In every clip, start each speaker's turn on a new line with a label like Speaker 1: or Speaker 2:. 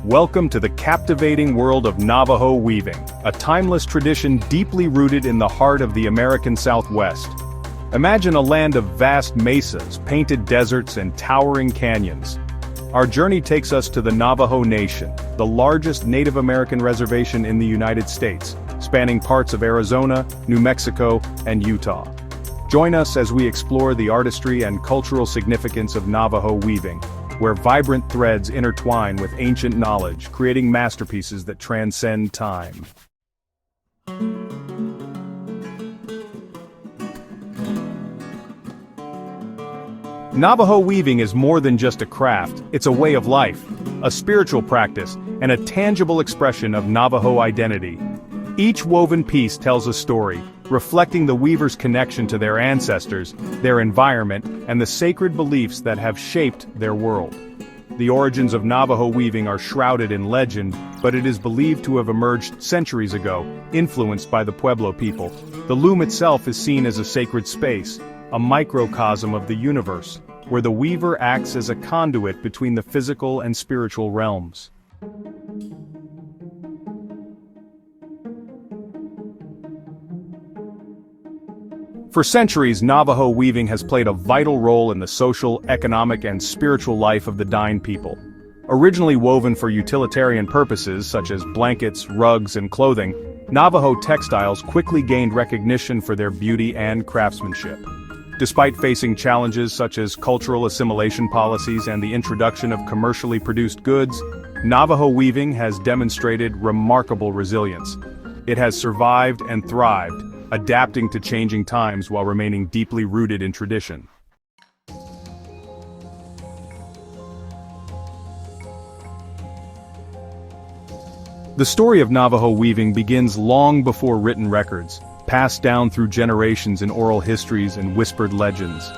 Speaker 1: Welcome to the captivating world of Navajo weaving, a timeless tradition deeply rooted in the heart of the American Southwest. Imagine a land of vast mesas, painted deserts, and towering canyons. Our journey takes us to the Navajo Nation, the largest Native American reservation in the United States, spanning parts of Arizona, New Mexico, and Utah. Join us as we explore the artistry and cultural significance of Navajo weaving, where vibrant threads intertwine with ancient knowledge, creating masterpieces that transcend time. Navajo weaving is more than just a craft, it's a way of life, a spiritual practice, and a tangible expression of Navajo identity. Each woven piece tells a story, reflecting the weaver's connection to their ancestors, their environment, and the sacred beliefs that have shaped their world. The origins of Navajo weaving are shrouded in legend, but it is believed to have emerged centuries ago, influenced by the Pueblo people. The loom itself is seen as a sacred space, a microcosm of the universe, where the weaver acts as a conduit between the physical and spiritual realms. For centuries, Navajo weaving has played a vital role in the social, economic, and spiritual life of the Dine people. Originally woven for utilitarian purposes such as blankets, rugs, and clothing, Navajo textiles quickly gained recognition for their beauty and craftsmanship. Despite facing challenges such as cultural assimilation policies and the introduction of commercially produced goods, Navajo weaving has demonstrated remarkable resilience. It has survived and thrived, adapting to changing times while remaining deeply rooted in tradition. The story of Navajo weaving begins long before written records, passed down through generations in oral histories and whispered legends.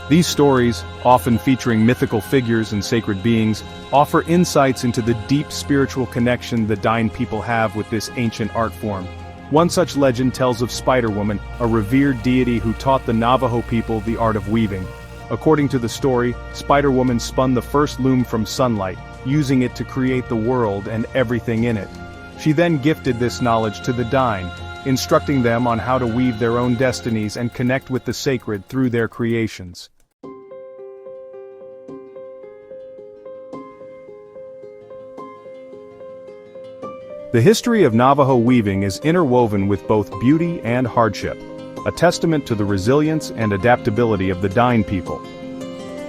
Speaker 1: These stories, often featuring mythical figures and sacred beings, offer insights into the deep spiritual connection the Dine people have with this ancient art form. One such legend tells of Spider Woman, a revered deity who taught the Navajo people the art of weaving. According to the story, Spider Woman spun the first loom from sunlight, using it to create the world and everything in it. She then gifted this knowledge to the Dine, instructing them on how to weave their own destinies and connect with the sacred through their creations. The history of Navajo weaving is interwoven with both beauty and hardship, a testament to the resilience and adaptability of the Dine people.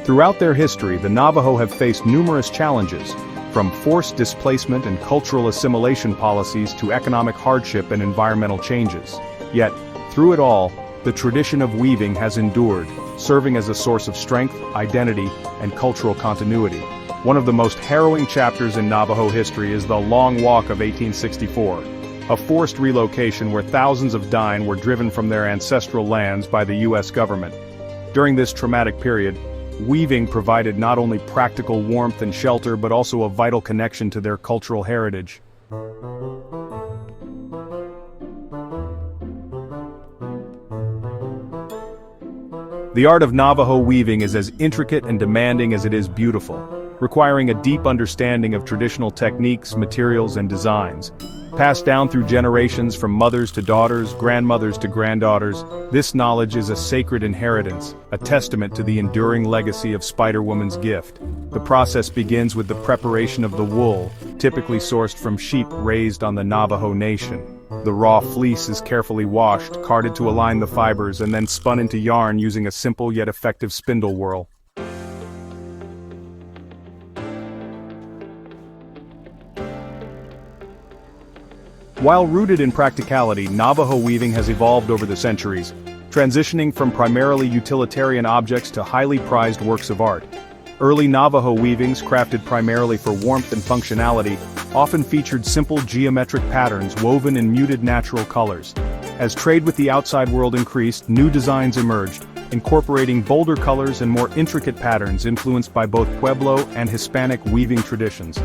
Speaker 1: Throughout their history, the Navajo have faced numerous challenges, from forced displacement and cultural assimilation policies to economic hardship and environmental changes. Yet, through it all, the tradition of weaving has endured, serving as a source of strength, identity, and cultural continuity. One of the most harrowing chapters in Navajo history is the Long Walk of 1864, a forced relocation where thousands of Dine were driven from their ancestral lands by the U.S. government. During this traumatic period, weaving provided not only practical warmth and shelter but also a vital connection to their cultural heritage. The art of Navajo weaving is as intricate and demanding as it is beautiful, requiring a deep understanding of traditional techniques, materials, and designs. Passed down through generations from mothers to daughters, grandmothers to granddaughters, this knowledge is a sacred inheritance, a testament to the enduring legacy of Spider Woman's gift. The process begins with the preparation of the wool, typically sourced from sheep raised on the Navajo Nation. The raw fleece is carefully washed, carded to align the fibers, and then spun into yarn using a simple yet effective spindle whirl. While rooted in practicality, Navajo weaving has evolved over the centuries, transitioning from primarily utilitarian objects to highly prized works of art. Early Navajo weavings, crafted primarily for warmth and functionality, often featured simple geometric patterns woven in muted natural colors. As trade with the outside world increased, new designs emerged, incorporating bolder colors and more intricate patterns influenced by both Pueblo and Hispanic weaving traditions.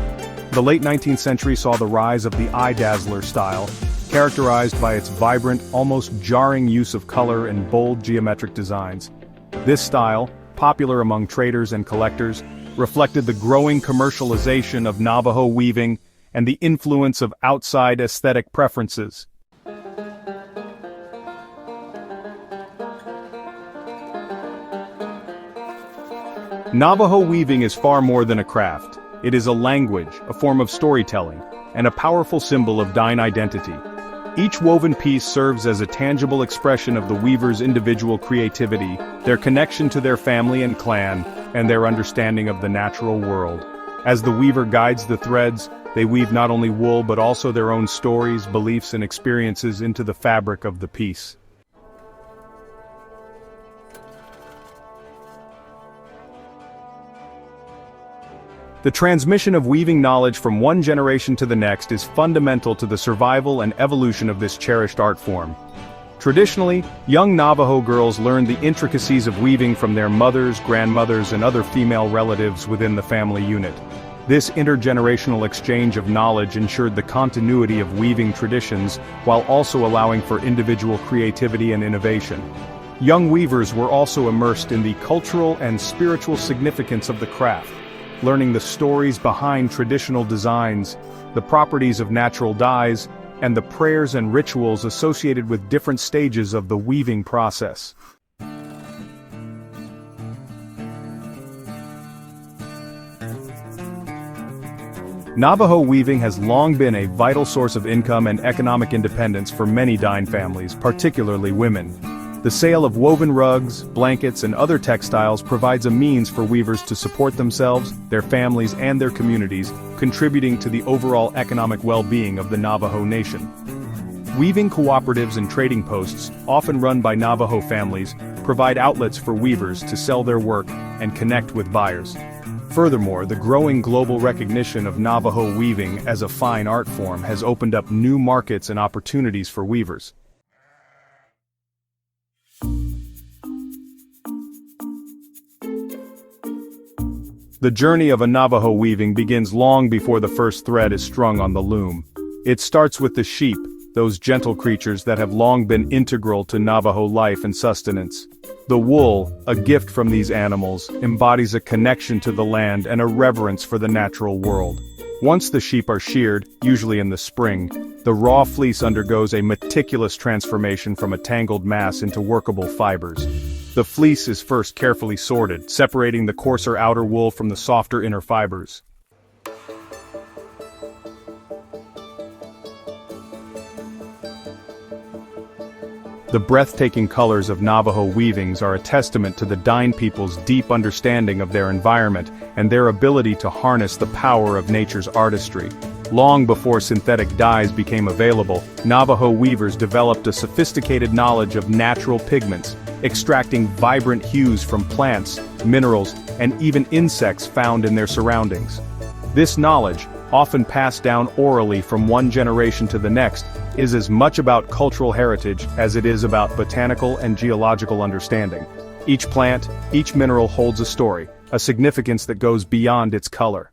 Speaker 1: The late 19th century saw the rise of the eye dazzler style, characterized by its vibrant, almost jarring use of color and bold geometric designs. This style, popular among traders and collectors, reflected the growing commercialization of Navajo weaving and the influence of outside aesthetic preferences. Navajo weaving is far more than a craft. It is a language, a form of storytelling, and a powerful symbol of Dine identity. Each woven piece serves as a tangible expression of the weaver's individual creativity, their connection to their family and clan, and their understanding of the natural world. As the weaver guides the threads, they weave not only wool but also their own stories, beliefs, and experiences into the fabric of the piece. The transmission of weaving knowledge from one generation to the next is fundamental to the survival and evolution of this cherished art form. Traditionally, young Navajo girls learned the intricacies of weaving from their mothers, grandmothers, and other female relatives within the family unit. This intergenerational exchange of knowledge ensured the continuity of weaving traditions while also allowing for individual creativity and innovation. Young weavers were also immersed in the cultural and spiritual significance of the craft, learning the stories behind traditional designs, the properties of natural dyes, and the prayers and rituals associated with different stages of the weaving process. Navajo weaving has long been a vital source of income and economic independence for many Dine families, particularly women. The sale of woven rugs, blankets, and other textiles provides a means for weavers to support themselves, their families, and their communities, contributing to the overall economic well-being of the Navajo Nation. Weaving cooperatives and trading posts, often run by Navajo families, provide outlets for weavers to sell their work and connect with buyers. Furthermore, the growing global recognition of Navajo weaving as a fine art form has opened up new markets and opportunities for weavers. The journey of a Navajo weaving begins long before the first thread is strung on the loom. It starts with the sheep, those gentle creatures that have long been integral to Navajo life and sustenance. The wool, a gift from these animals, embodies a connection to the land and a reverence for the natural world. Once the sheep are sheared, usually in the spring, the raw fleece undergoes a meticulous transformation from a tangled mass into workable fibers. The fleece is first carefully sorted, separating the coarser outer wool from the softer inner fibers. The breathtaking colors of Navajo weavings are a testament to the Dine people's deep understanding of their environment and their ability to harness the power of nature's artistry. Long before synthetic dyes became available, Navajo weavers developed a sophisticated knowledge of natural pigments, extracting vibrant hues from plants, minerals, and even insects found in their surroundings. This knowledge, often passed down orally from one generation to the next, is as much about cultural heritage as it is about botanical and geological understanding. Each plant, each mineral holds a story, a significance that goes beyond its color.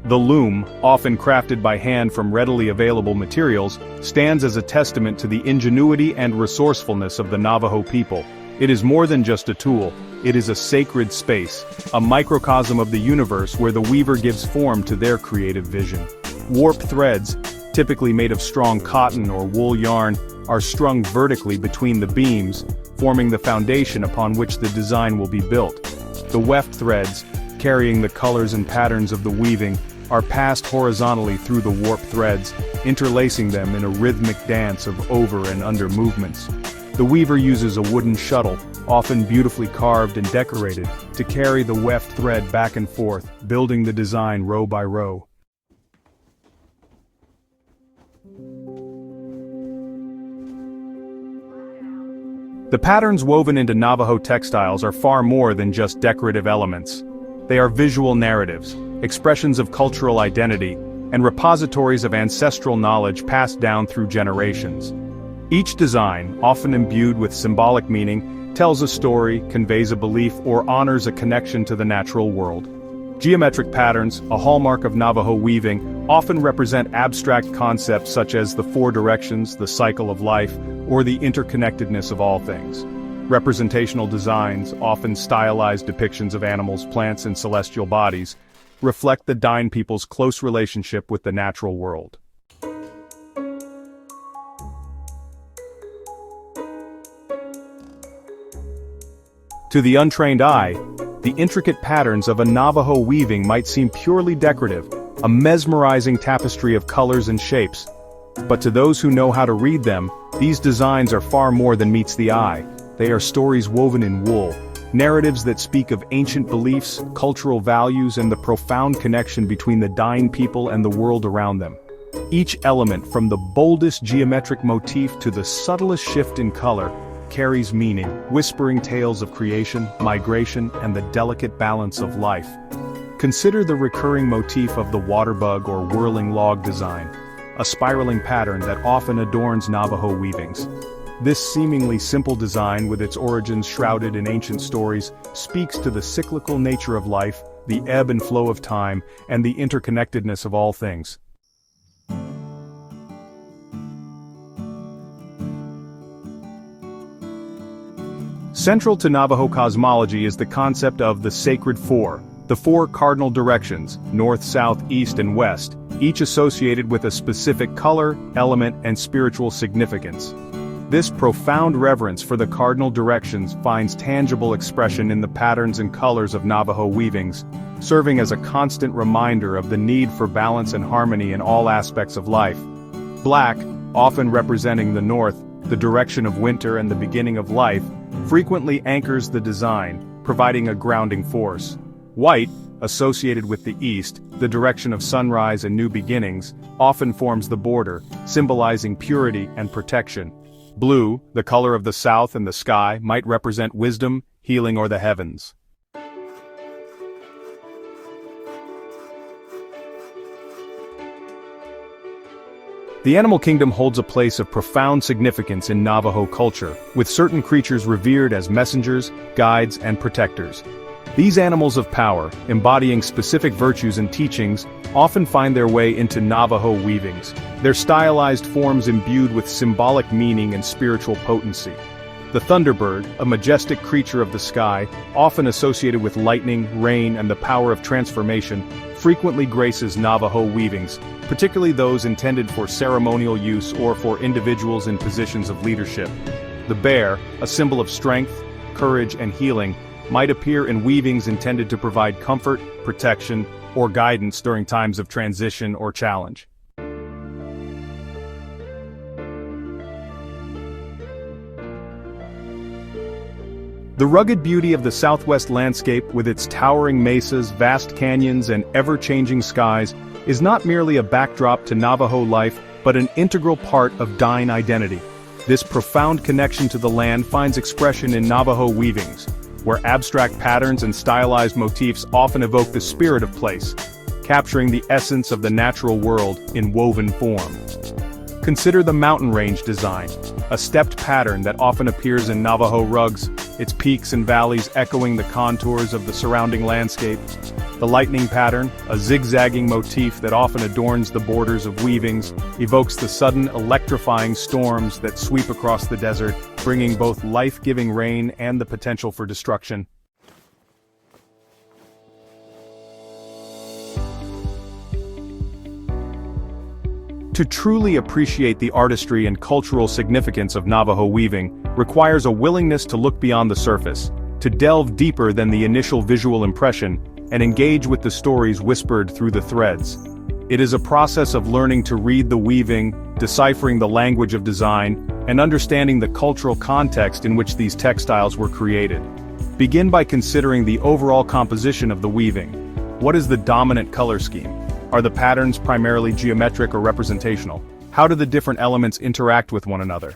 Speaker 1: The loom, often crafted by hand from readily available materials, stands as a testament to the ingenuity and resourcefulness of the Navajo people. It is more than just a tool, it is a sacred space, a microcosm of the universe where the weaver gives form to their creative vision. Warp threads, typically made of strong cotton or wool yarn, are strung vertically between the beams, forming the foundation upon which the design will be built. The weft threads, carrying the colors and patterns of the weaving, are passed horizontally through the warp threads, interlacing them in a rhythmic dance of over and under movements. The weaver uses a wooden shuttle, often beautifully carved and decorated, to carry the weft thread back and forth, building the design row by row. The patterns woven into Navajo textiles are far more than just decorative elements. They are visual narratives, expressions of cultural identity, and repositories of ancestral knowledge passed down through generations. Each design, often imbued with symbolic meaning, tells a story, conveys a belief, or honors a connection to the natural world. Geometric patterns, a hallmark of Navajo weaving, often represent abstract concepts such as the four directions, the cycle of life, or the interconnectedness of all things. Representational designs, often stylized depictions of animals, plants, and celestial bodies, reflect the Dine people's close relationship with the natural world. To the untrained eye, the intricate patterns of a Navajo weaving might seem purely decorative, a mesmerizing tapestry of colors and shapes. But to those who know how to read them, these designs are far more than meets the eye. They are stories woven in wool, narratives that speak of ancient beliefs, cultural values, and the profound connection between the Dine people and the world around them. Each element, from the boldest geometric motif to the subtlest shift in color, carries meaning, whispering tales of creation, migration, and the delicate balance of life. Consider the recurring motif of the water bug or whirling log design, a spiraling pattern that often adorns Navajo weavings. This seemingly simple design, with its origins shrouded in ancient stories, speaks to the cyclical nature of life, the ebb and flow of time, and the interconnectedness of all things. Central to Navajo cosmology is the concept of the Sacred Four, the four cardinal directions, north, south, east, and west, each associated with a specific color, element, and spiritual significance. This profound reverence for the cardinal directions finds tangible expression in the patterns and colors of Navajo weavings, serving as a constant reminder of the need for balance and harmony in all aspects of life. Black, often representing the north, the direction of winter and the beginning of life, frequently anchors the design, providing a grounding force. White, associated with the east, the direction of sunrise and new beginnings, often forms the border, symbolizing purity and protection. Blue, the color of the south and the sky, might represent wisdom, healing, or the heavens. The animal kingdom holds a place of profound significance in Navajo culture, with certain creatures revered as messengers, guides, and protectors. These animals of power, embodying specific virtues and teachings, often find their way into Navajo weavings, their stylized forms imbued with symbolic meaning and spiritual potency. The thunderbird, a majestic creature of the sky, often associated with lightning, rain, and the power of transformation, frequently graces Navajo weavings, particularly those intended for ceremonial use or for individuals in positions of leadership. The bear, a symbol of strength, courage, and healing, might appear in weavings intended to provide comfort, protection, or guidance during times of transition or challenge. The rugged beauty of the Southwest landscape, with its towering mesas, vast canyons, and ever-changing skies, is not merely a backdrop to Navajo life, but an integral part of Dine identity. This profound connection to the land finds expression in Navajo weavings, where abstract patterns and stylized motifs often evoke the spirit of place, capturing the essence of the natural world in woven form. Consider the mountain range design, a stepped pattern that often appears in Navajo rugs, its peaks and valleys echoing the contours of the surrounding landscape. The lightning pattern, a zigzagging motif that often adorns the borders of weavings, evokes the sudden electrifying storms that sweep across the desert, bringing both life-giving rain and the potential for destruction. To truly appreciate the artistry and cultural significance of Navajo weaving requires a willingness to look beyond the surface, to delve deeper than the initial visual impression, and engage with the stories whispered through the threads. It is a process of learning to read the weaving, deciphering the language of design, and understanding the cultural context in which these textiles were created. Begin by considering the overall composition of the weaving. What is the dominant color scheme? Are the patterns primarily geometric or representational? How do the different elements interact with one another?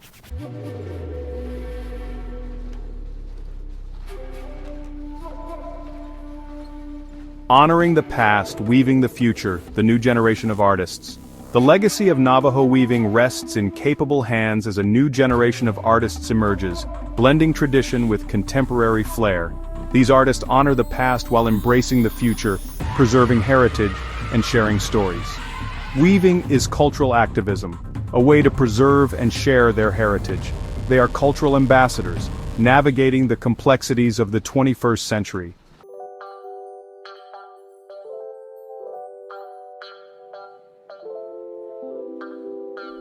Speaker 1: Honoring the past, weaving the future, the new generation of artists. The legacy of Navajo weaving rests in capable hands as a new generation of artists emerges, blending tradition with contemporary flair. These artists honor the past while embracing the future, preserving heritage, and sharing stories. Weaving is cultural activism, a way to preserve and share their heritage. They are cultural ambassadors, navigating the complexities of the 21st century.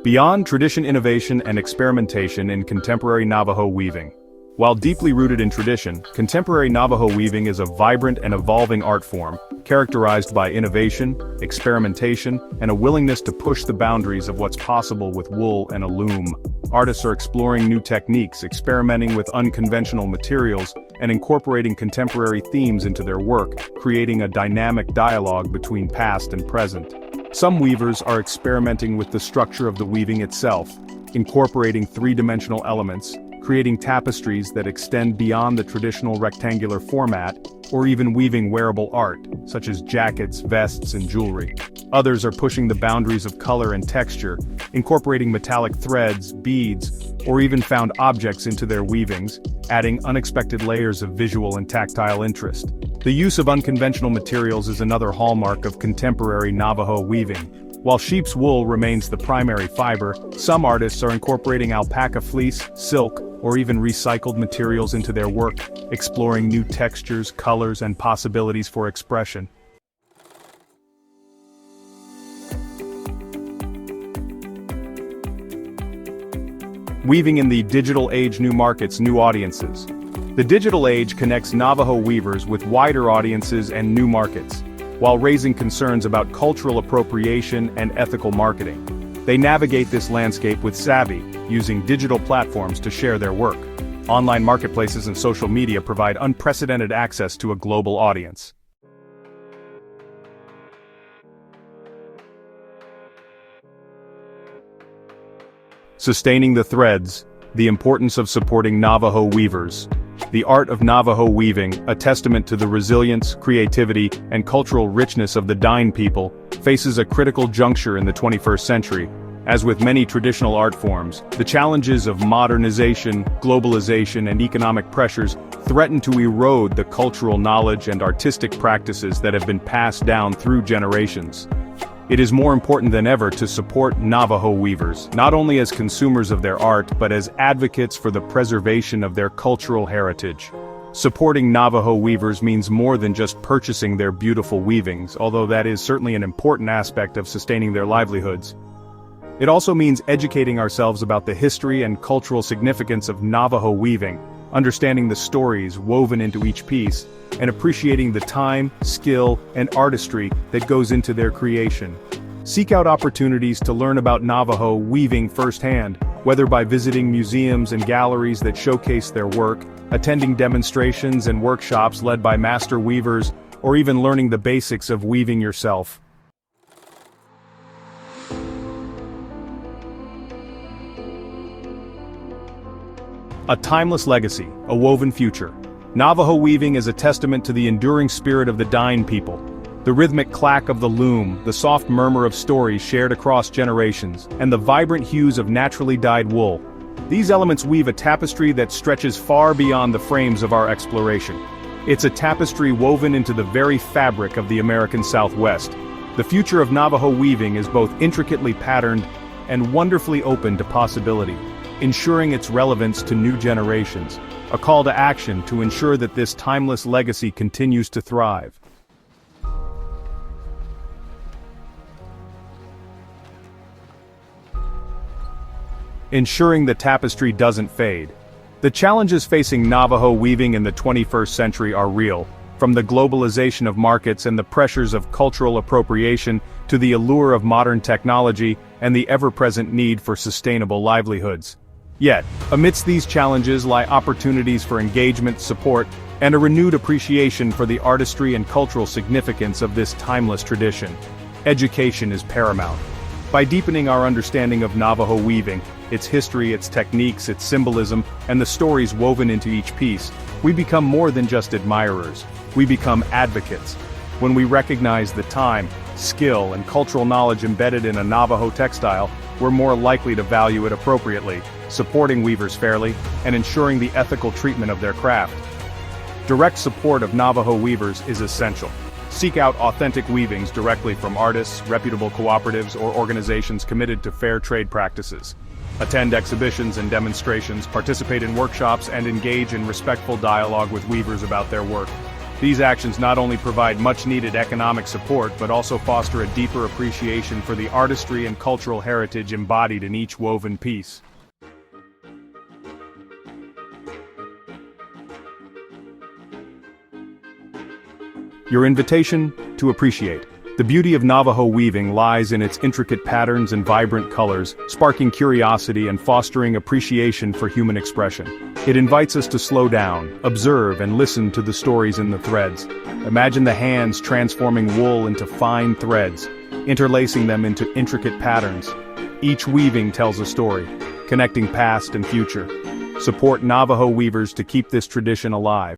Speaker 1: Beyond tradition, innovation, and experimentation in contemporary Navajo weaving. While deeply rooted in tradition, contemporary Navajo weaving is a vibrant and evolving art form, characterized by innovation, experimentation, and a willingness to push the boundaries of what's possible with wool and a loom. Artists are exploring new techniques, experimenting with unconventional materials, and incorporating contemporary themes into their work, creating a dynamic dialogue between past and present. Some weavers are experimenting with the structure of the weaving itself, incorporating three-dimensional elements, creating tapestries that extend beyond the traditional rectangular format, or even weaving wearable art, such as jackets, vests, and jewelry. Others are pushing the boundaries of color and texture, incorporating metallic threads, beads, or even found objects into their weavings, adding unexpected layers of visual and tactile interest. The use of unconventional materials is another hallmark of contemporary Navajo weaving. While sheep's wool remains the primary fiber, some artists are incorporating alpaca fleece, silk, or even recycled materials into their work, exploring new textures, colors, and possibilities for expression. Weaving in the digital age, new markets, new audiences. The digital age connects Navajo weavers with wider audiences and new markets, while raising concerns about cultural appropriation and ethical marketing. They navigate this landscape with savvy, using digital platforms to share their work. Online marketplaces and social media provide unprecedented access to a global audience. Sustaining the threads, the importance of supporting Navajo weavers. The Art of Navajo Weaving, a testament to the resilience, creativity, and cultural richness of the Dine people, faces a critical juncture in the 21st century. As with many traditional art forms, the challenges of modernization, globalization, and economic pressures threaten to erode the cultural knowledge and artistic practices that have been passed down through generations. It is more important than ever to support Navajo weavers, not only as consumers of their art but as advocates for the preservation of their cultural heritage. Supporting Navajo weavers means more than just purchasing their beautiful weavings, although that is certainly an important aspect of sustaining their livelihoods. It also means educating ourselves about the history and cultural significance of Navajo weaving, understanding the stories woven into each piece, and appreciating the time, skill, and artistry that goes into their creation. Seek out opportunities to learn about Navajo weaving firsthand, whether by visiting museums and galleries that showcase their work, attending demonstrations and workshops led by master weavers, or even learning the basics of weaving yourself. A timeless legacy, a woven future. Navajo weaving is a testament to the enduring spirit of the Dine people. The rhythmic clack of the loom, the soft murmur of stories shared across generations, and the vibrant hues of naturally dyed wool. These elements weave a tapestry that stretches far beyond the frames of our exploration. It's a tapestry woven into the very fabric of the American Southwest. The future of Navajo weaving is both intricately patterned and wonderfully open to possibility, ensuring its relevance to new generations, a call to action to ensure that this timeless legacy continues to thrive. Ensuring the tapestry doesn't fade. The challenges facing Navajo weaving in the 21st century are real, from the globalization of markets and the pressures of cultural appropriation to the allure of modern technology and the ever-present need for sustainable livelihoods. Yet, amidst these challenges lie opportunities for engagement, support, and a renewed appreciation for the artistry and cultural significance of this timeless tradition. Education is paramount. By deepening our understanding of Navajo weaving, its history, its techniques, its symbolism, and the stories woven into each piece, we become more than just admirers. We become advocates. When we recognize the time, skill, and cultural knowledge embedded in a Navajo textile, we're more likely to value it appropriately, supporting weavers fairly, and ensuring the ethical treatment of their craft. Direct support of Navajo weavers is essential. Seek out authentic weavings directly from artists, reputable cooperatives, or organizations committed to fair trade practices. Attend exhibitions and demonstrations, participate in workshops, and engage in respectful dialogue with weavers about their work. These actions not only provide much-needed economic support, but also foster a deeper appreciation for the artistry and cultural heritage embodied in each woven piece. Your invitation to appreciate. The beauty of Navajo weaving lies in its intricate patterns and vibrant colors, sparking curiosity and fostering appreciation for human expression. It invites us to slow down, observe, and listen to the stories in the threads. Imagine the hands transforming wool into fine threads, interlacing them into intricate patterns. Each weaving tells a story, connecting past and future. Support Navajo weavers to keep this tradition alive.